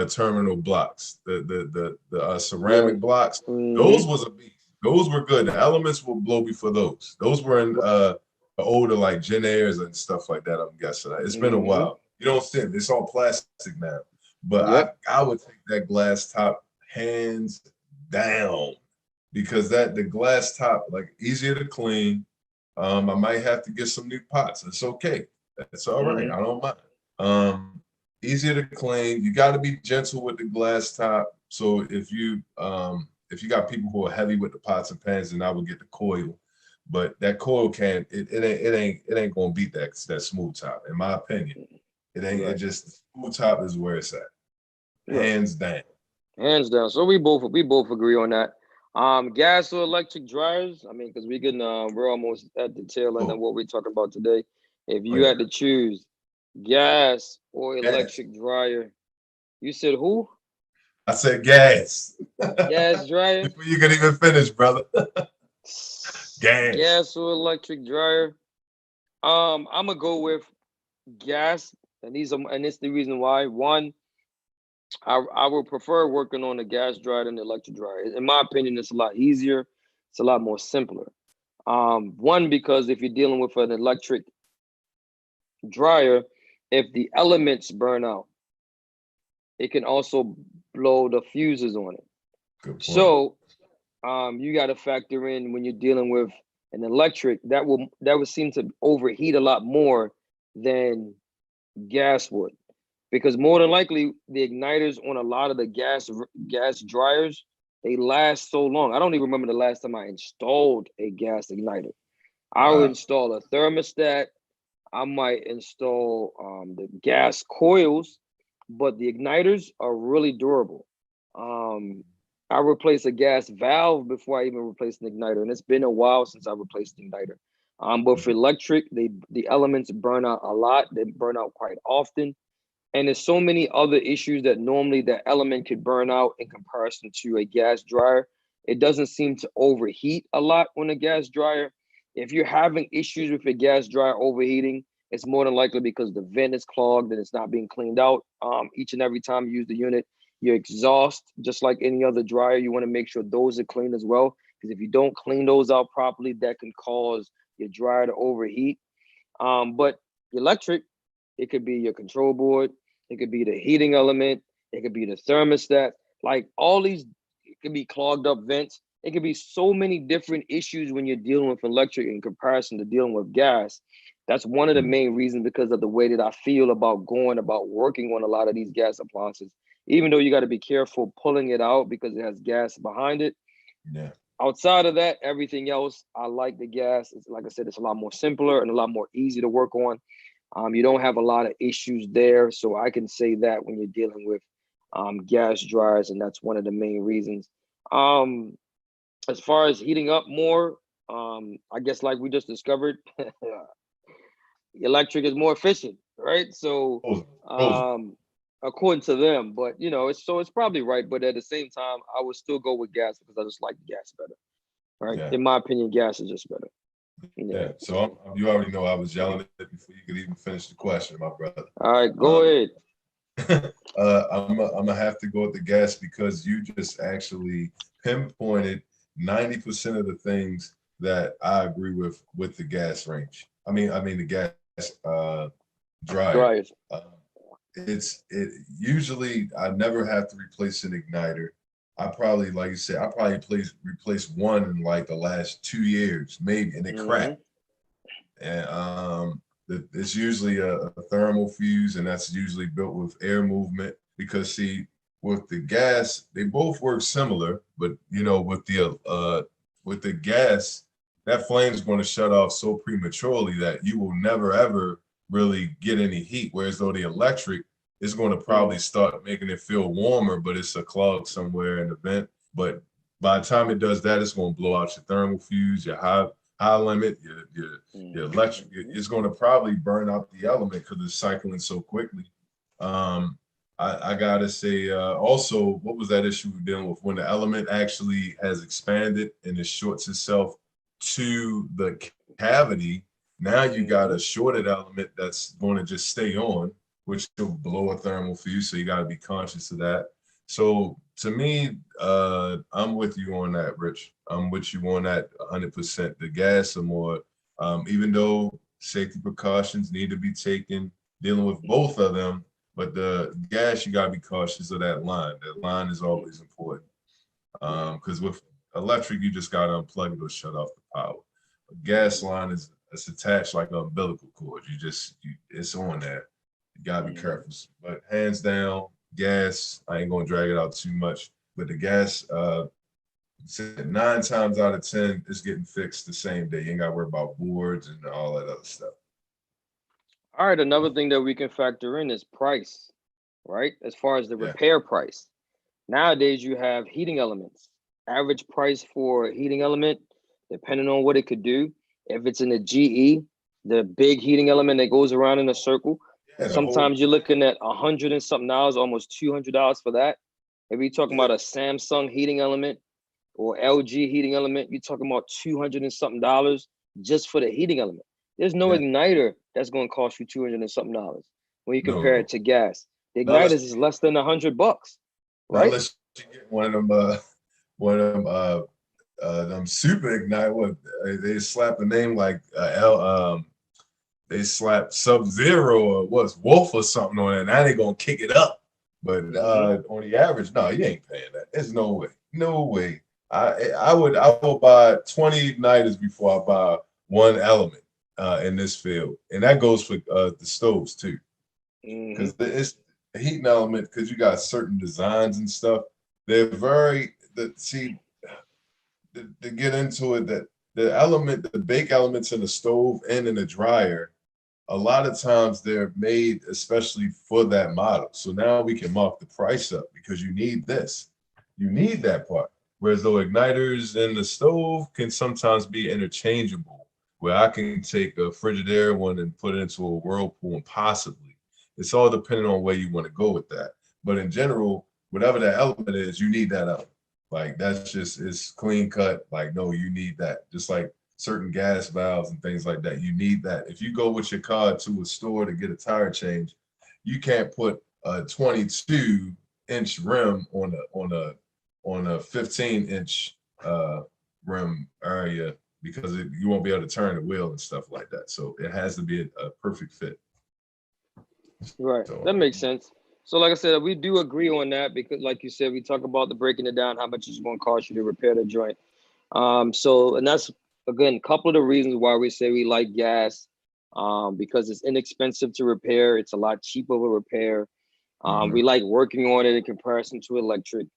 terminal blocks, the ceramic blocks, those was a beast. Those were good. The elements will blow before those. Those were in the older like Gen Airs and stuff like that, I'm guessing. It's been a while. You don't see it. It's all plastic now. But I would take that glass top hands down because the glass top, like easier to clean. I might have to get some new pots. It's okay. That's all right. I don't mind. Easier to clean. You got to be gentle with the glass top. So if you got people who are heavy with the pots and pans, then I would get the coil. But that coil can't. It ain't gonna beat that smooth top, in my opinion. It ain't. It just the smooth top is where it's at, hands down. Hands down. So we both agree on that. Gas or electric dryers? I mean, because we're almost at the tail end of what we're talking about today. If you had to choose gas or electric dryer, you said who? I said gas. Gas dryer. Before you could even finish, brother. Gas or electric dryer? I'm gonna go with gas, and it's the reason why. One, I would prefer working on a gas dryer than the electric dryer. In my opinion, it's a lot easier. It's a lot more simpler. One, because if you're dealing with an electric dryer, if the elements burn out, it can also blow the fuses on it. So you got to factor in when you're dealing with an electric that would seem to overheat a lot more than gas would, because more than likely the igniters on a lot of the gas dryers, they last so long. I don't even remember the last time I installed a gas igniter. I would install a thermostat. I might install the gas coils, but the igniters are really durable. I replaced a gas valve before I even replaced an igniter, and it's been a while since I replaced the igniter. But for electric, the elements burn out a lot. They burn out quite often, and there's so many other issues that normally that element could burn out in comparison to a gas dryer. It doesn't seem to overheat a lot on a gas dryer. If you're having issues with a gas dryer overheating, it's more than likely because the vent is clogged and it's not being cleaned out each and every time you use the unit. Your exhaust, just like any other dryer, you want to make sure those are clean as well. Because if you don't clean those out properly, that can cause your dryer to overheat. But electric, it could be your control board, it could be the heating element, it could be the thermostat. Like all these, it could be clogged up vents. It could be so many different issues when you're dealing with electric in comparison to dealing with gas. That's one of the main reasons, because of the way that I feel about working on a lot of these gas appliances. Even though you got to be careful pulling it out because it has gas behind it. Yeah. Outside of that, everything else, I like the gas. It's, like I said, it's a lot more simpler and a lot more easy to work on. You don't have a lot of issues there. So I can say that when you're dealing with gas dryers, and that's one of the main reasons. As far as heating up more, I guess like we just discovered, electric is more efficient, right? So, Supposedly. according to them, but it's probably right. But at the same time, I would still go with gas because I just like gas better, right? Yeah. In my opinion, gas is just better. Yeah. So you already know I was yelling at it before you could even finish the question, my brother. All right, go ahead. I'm gonna have to go with the gas because you just actually pinpointed 90% of the things that I agree with the gas range. I mean the gas dryer. Dryers. It usually I never have to replace an igniter. I probably, like you said, I probably replace one in like the last 2 years, maybe, and it Mm-hmm. cracked. And it's usually a thermal fuse, and that's usually built with air movement. Because see, with the gas, they both work similar, but with the gas, that flame is going to shut off so prematurely that you will never ever really get any heat. Whereas though the electric is going to probably start making it feel warmer, but it's a clog somewhere in the vent. But by the time it does that, it's going to blow out your thermal fuse, your high limit, your electric. It's going to probably burn out the element because it's cycling so quickly. I gotta say, also, what was that issue we're dealing with when the element actually has expanded and it shorts itself to the cavity? Now you got a shorted element that's going to just stay on, which will blow a thermal fuse. So you got to be conscious of that. So to me, I'm with you on that, Rich. I'm with you on that 100%. The gas are more, even though safety precautions need to be taken, dealing with both of them, but the gas, you got to be cautious of that line. That line is always important. Because with electric, you just got to unplug it or shut off the power. A gas line it's attached like an umbilical cord. It's on there. You got to be careful. But hands down, gas, I ain't going to drag it out too much. But the gas, 9 times out of 10, it's getting fixed the same day. You ain't got to worry about boards and all that other stuff. All right, another thing that we can factor in is price, right? As far as the repair price. Nowadays, you have heating elements. Average price for a heating element, depending on what it could do. If it's in a GE, the big heating element that goes around in a circle, sometimes you're looking at $100 and something, almost $200 for that. If you're talking about a Samsung heating element or LG heating element, you're talking about $200 and something just for the heating element. There's no igniter that's going to cost you $200 and something when you compare it to gas. The igniters is less than $100, right? Unless you get one of them super ignite. What they slap a name like they slap Sub-Zero or what's Wolf or something on it. Now they gonna kick it up. But on the average, no, you ain't paying that. There's no way. No way. I will buy 20 igniters before I buy one element in this field, and that goes for the stoves too, because it's a heating element. Because you got certain designs and stuff, they're to get into it, that the bake elements in the stove and in the dryer, a lot of times they're made especially for that model. So now we can mark the price up because you need this, you need that part. Whereas though igniters in the stove can sometimes be interchangeable, where I can take a Frigidaire one and put it into a Whirlpool and possibly. It's all depending on where you want to go with that. But in general, whatever that element is, you need that element. Like that's just, it's clean cut. Like, no, you need that. Just like certain gas valves and things like that, you need that. If you go with your car to a store to get a tire change, you can't put a 22-inch rim on a 15-inch rim area because you won't be able to turn the wheel and stuff like that. So it has to be a perfect fit. Right. So, that makes sense. So like I said, we do agree on that because like you said, we talk about the breaking it down, how much it's going to cost you to repair the joint. And that's, again, a couple of the reasons why we say we like gas, because it's inexpensive to repair. It's a lot cheaper to repair. We like working on it in comparison to electric.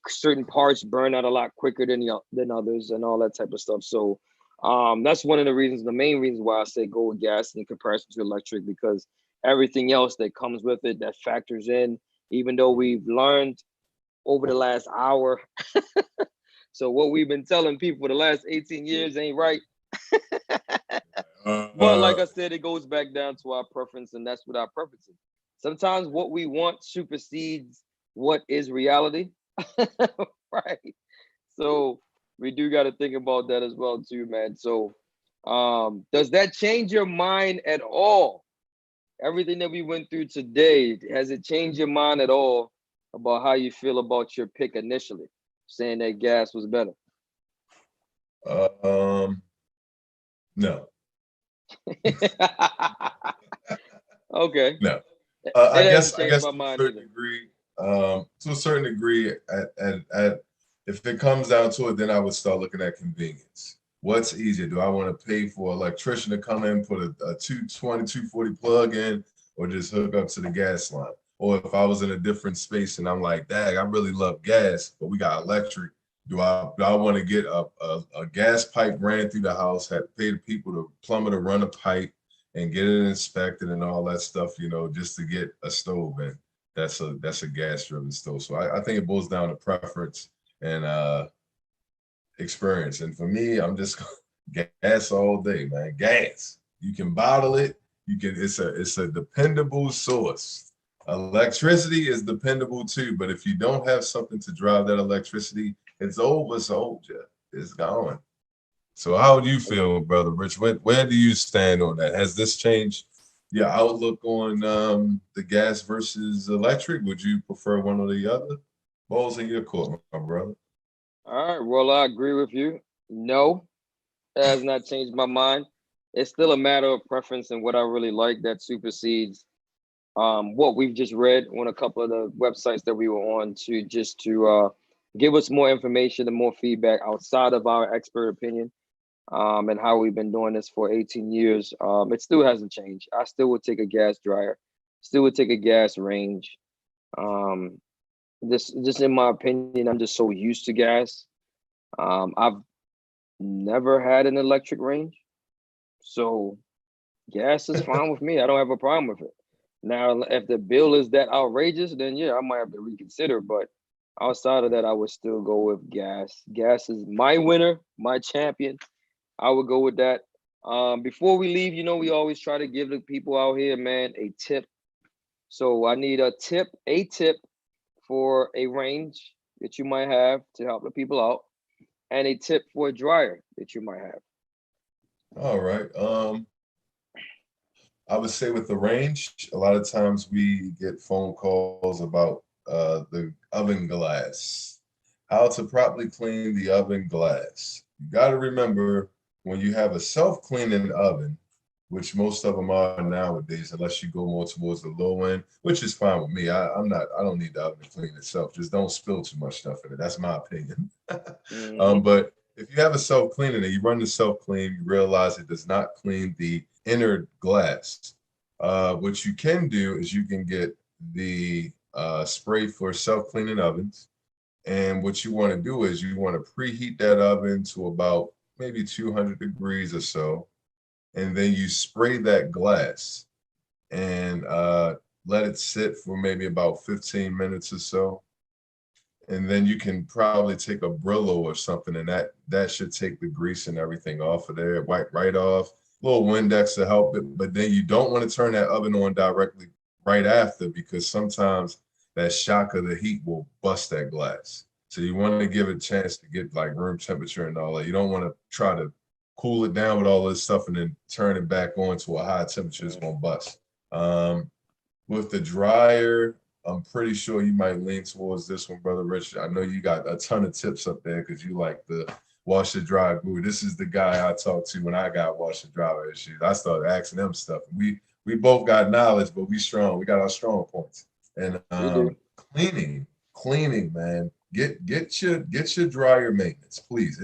Certain parts burn out a lot quicker than others and all that type of stuff. So that's one of the reasons, the main reasons why I say go with gas in comparison to electric, because everything else that comes with it, that factors in, even though we've learned over the last hour So what we've been telling people for the last 18 years ain't right. But Uh, like I said, it goes back down to our preference, and that's what our preference is. Sometimes what we want supersedes what is reality. Right. So we do got to think about that as well too, man. So does that change your mind at all? Everything that we went through today, has it changed your mind at all about how you feel about your pick initially, saying that gas was better? um, no, Okay. no. It hasn't I changed guess my mind either. to a certain degree, at if it comes down to it, then I would start looking at convenience. What's easier? Do I want to pay for an electrician to come in, put a 220, 240 plug in, or just hook up to the gas line? Or if I was in a different space and I'm like, dang, I really love gas, but we got electric. Do I want to get a gas pipe ran through the house, have to pay the people, the plumber to run a pipe and get it inspected and all that stuff, just to get a stove in. That's a gas driven stove. So I think it boils down to preference and experience. And for me, I'm just gas all day, man. Gas. You can bottle it. It's a dependable source. Electricity is dependable too, but if you don't have something to drive that electricity, it's over, soldier. It's gone. So how do you feel, Brother Rich? Where do you stand on that? Has this changed your outlook on the gas versus electric? Would you prefer one or the other? Balls in your court, my brother. All right. Well, I agree with you. No, it has not changed my mind. It's still a matter of preference and what I really like that supersedes what we've just read on a couple of the websites that we were on to give us more information and more feedback outside of our expert opinion and how we've been doing this for 18 years. It still hasn't changed. I still would take a gas dryer, still would take a gas range. Um, this just in my opinion, I'm just so used to gas. I've never had an electric range, so gas is fine with me. I don't have a problem with it. Now, if the bill is that outrageous, then yeah, I might have to reconsider. But outside of that, I would still go with gas. Gas is my winner, my champion. I would go with that. Before we leave, we always try to give the people out here, man, a tip. So I need a tip for a range that you might have to help the people out, and a tip for a dryer that you might have. All right. I would say with the range, a lot of times we get phone calls about the oven glass, how to properly clean the oven glass. You got to remember when you have a self-cleaning oven, which most of them are nowadays, unless you go more towards the low end, which is fine with me. I don't need the oven to clean itself. Just don't spill too much stuff in it. That's my opinion. Mm-hmm. But if you have a self-cleaning and you run the self-clean, you realize it does not clean the inner glass. What you can do is you can get the spray for self-cleaning ovens. And what you want to do is you want to preheat that oven to about maybe 200 degrees or so. And then you spray that glass and let it sit for maybe about 15 minutes or so. And then you can probably take a Brillo or something, and that should take the grease and everything off of there, wipe right off. A little Windex to help it, but then you don't want to turn that oven on directly right after because sometimes that shock of the heat will bust that glass. So you want to give it a chance to get like room temperature and all that. You don't want to try to cool it down with all this stuff and then turn it back on to a high temperature. It's gonna bust. Um, with the dryer, I'm pretty sure you might lean towards this one, Brother Rich. I know you got a ton of tips up there because you like the wash and dry guru. This is the guy I talked to when I got wash and dry issues. I started asking them stuff. We both got knowledge, but we strong. We got our strong points. And We do. cleaning, man. Get your dryer maintenance, please.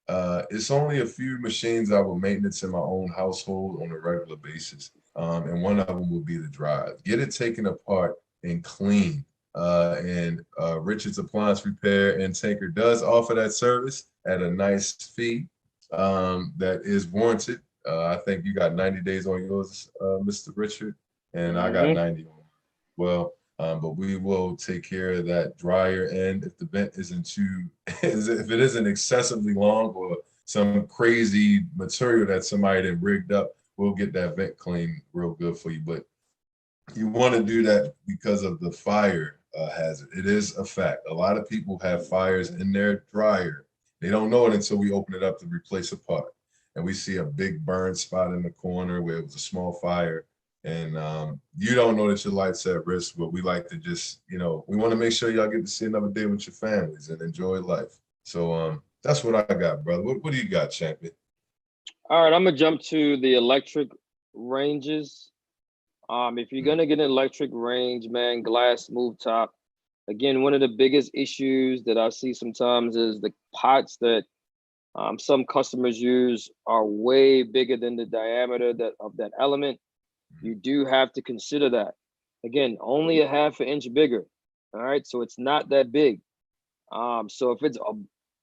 It's only a few machines I will maintenance in my own household on a regular basis. And one of them will be the dryer. Get it taken apart and clean. And Richard's Appliance Repair and Tanker does offer that service at a nice fee that is warranted. I think you got 90 days on yours, Mr. Richard, and I got Mm-hmm. 90 on mine. Well, But we will take care of that dryer end if the vent isn't too, if it isn't excessively long or some crazy material that somebody then rigged up, we'll get that vent clean real good for you. But you want to do that because of the fire hazard. It is a fact. A lot of people have fires in their dryer. They don't know it until we open it up to replace a part. And we see a big burn spot in the corner where it was a small fire. And you don't know that your light's at risk, but we like to just, we want to make sure y'all get to see another day with your families and enjoy life. So that's what I got, brother. What do you got, champion? All right, I'm gonna jump to the electric ranges. If you're gonna get an electric range, man, glass smooth top. Again, one of the biggest issues that I see sometimes is the pots that some customers use are way bigger than the diameter of that element. You do have to consider that. Again, only a half an inch bigger. All right, so it's not that big. So if it's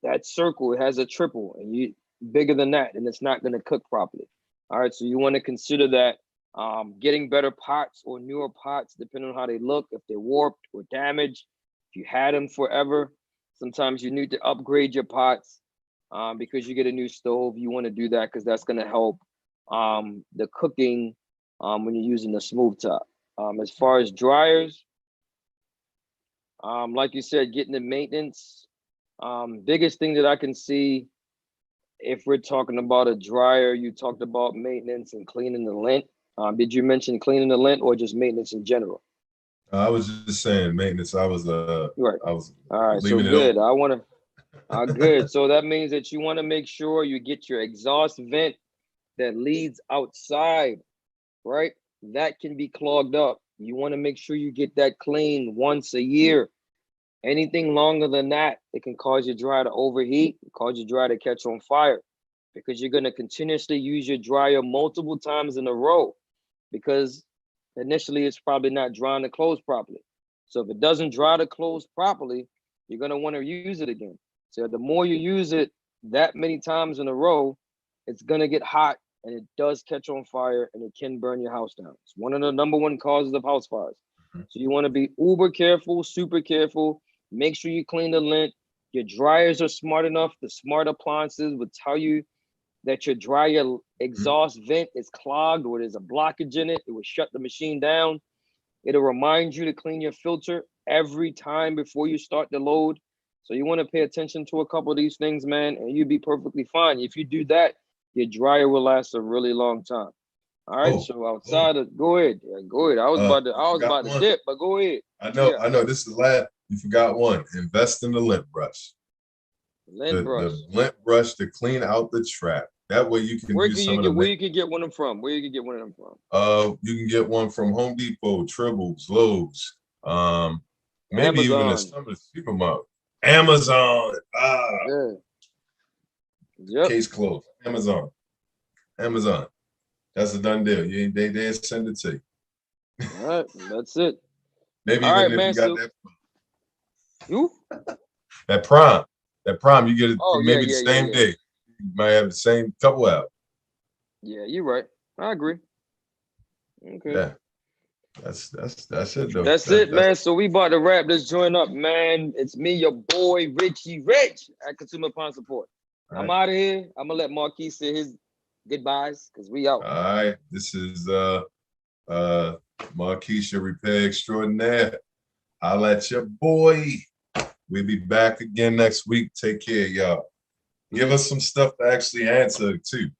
that circle, it has a triple, and you bigger than that, and it's not going to cook properly. All right, so you want to consider that. Getting better pots or newer pots, depending on how they look, if they're warped or damaged, if you had them forever, sometimes you need to upgrade your pots because you get a new stove. You want to do that because that's going to help the cooking when you're using the smooth top. As far as dryers, like you said, getting the maintenance. Biggest thing that I can see, if we're talking about a dryer, you talked about maintenance and cleaning the lint. Did you mention cleaning the lint or just maintenance in general? I was just saying maintenance. Right. I was All right. So leaving it good. open. I want to. Good. So that means that you want to make sure you get your exhaust vent that leads outside, right? That can be clogged up. You want to make sure you get that clean once a year. Anything longer than that, it can cause your dryer to overheat, cause your dryer to catch on fire, because you're going to continuously use your dryer multiple times in a row, because initially it's probably not drying the clothes properly. So if it doesn't dry the clothes properly, you're going to want to use it again. So the more you use it that many times in a row, it's going to get hot, and it does catch on fire, and it can burn your house down. It's one of the number one causes of house fires. So you want to be uber careful, super careful. Make sure you clean the lint. Your dryers are smart enough. The smart appliances would tell you that your dryer exhaust vent is clogged or there's a blockage in it. It will shut the machine down. It'll remind you to clean your filter every time before you start the load. So you want to pay attention to a couple of these things, man, and you'll be perfectly fine. If you do that, your dryer will last a really long time. All right. So outside of, go ahead. Yeah, go ahead. I was about to Forgot one. dip, but go ahead. I know. This is the last. You forgot one. Invest in the lint brush. Lint brush. The lint brush to clean out the trap. That way you can use some of the. Where you can get one of them from? Where you can get one of them from? You can get one from Home Depot, Tribbles, Lowe's, maybe even in some of the supermarkets. Amazon. Yeah. Yep. Case closed. Amazon. That's a done deal. They send it to you. All right, that's it. Maybe all even right, if man, you got that prime, you get it maybe the same day. You might have the same couple out. Yeah, you're right. I agree. Okay. Yeah. That's it though. That's it, man. So we about to wrap this joint up, man. It's me, your boy Richie Rich at Consumer Upon Support. I'm out of here. I'm gonna let Marquis say his goodbyes because we out. All right. This is Marquis, your repair extraordinaire. I'll let your boy. We'll be back again next week. Take care, y'all. Give us some stuff to actually answer too.